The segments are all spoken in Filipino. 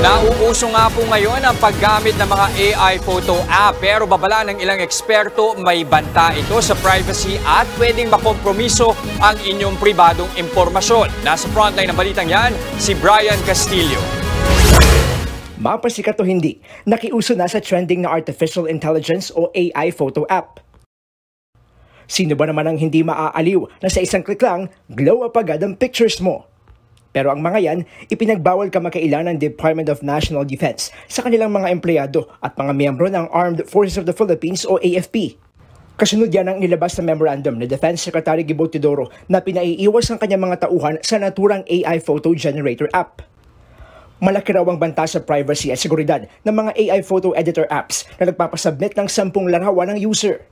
Nauuso nga po ngayon ang paggamit ng mga AI photo app pero babala ng ilang eksperto may banta ito sa privacy at pwedeng makompromiso ang inyong pribadong impormasyon. Nasa frontline ng balitang yan, si Brian Castillo. Mapasikat o hindi, nakiuso na sa trending na artificial intelligence o AI photo app. Sino ba naman ang hindi maaaliw na sa isang click lang, glow up agad ang pictures mo? Pero ang mga yan, ipinagbawal kamakailan ng Department of National Defense sa kanilang mga empleyado at mga miyembro ng Armed Forces of the Philippines o AFP. Kasunod yan ang nilabas na memorandum ni Defense Secretary Gibo Teodoro na pinaiiwas ang kanyang mga tauhan sa naturang AI photo generator app. Malaki raw ang banta sa privacy at seguridad ng mga AI photo editor apps na nagpapasubmit ng 10 larawan ng user.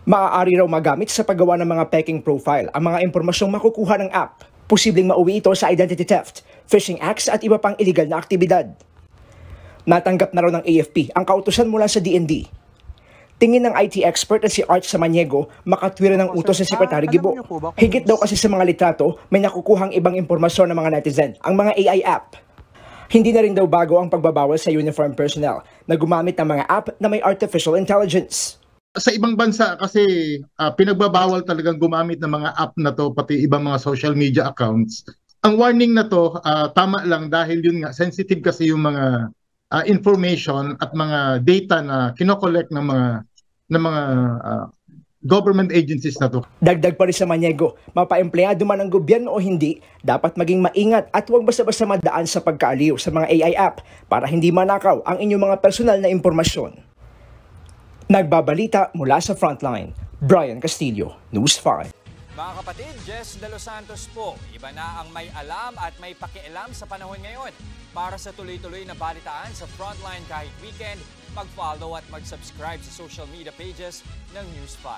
Maaari raw magamit sa paggawa ng mga peking profile ang mga impormasyong makukuha ng app. Posibleng mauwi ito sa identity theft, phishing acts at iba pang illegal na aktibidad. Natanggap na raw ng AFP ang kautusan mula sa DND. Tingin ng IT expert na si Art Samaniego, makatwira ng utos sa Secretary Gibo. Higit daw kasi sa mga litrato, may nakukuhang ibang impormasyon ng mga netizen, ang mga AI app. Hindi na rin daw bago ang pagbabawal sa uniform personnel na gumamit ng mga app na may artificial intelligence. Sa ibang bansa kasi pinagbabawal talagang gumamit ng mga app na to, pati ibang mga social media accounts. Ang warning na to tama lang dahil yun nga sensitive kasi yung mga information at mga data na kinokollect ng mga government agencies na to. Dagdag pa rin sa Maniego, mapaempleyado man ng gobyerno o hindi, dapat maging maingat at huwag basta-basta madaan sa pagkaaliw sa mga AI app para hindi manakaw ang inyong mga personal na impormasyon. Nagbabalita mula sa Frontline, Brian Castillo, News 5. Mga kapatid, Jess De Los Santos po. Iba na ang may alam at may pakialam sa panahon ngayon. Para sa tuloy-tuloy na balitaan sa Frontline kahit weekend, mag-follow at mag-subscribe sa social media pages ng News 5.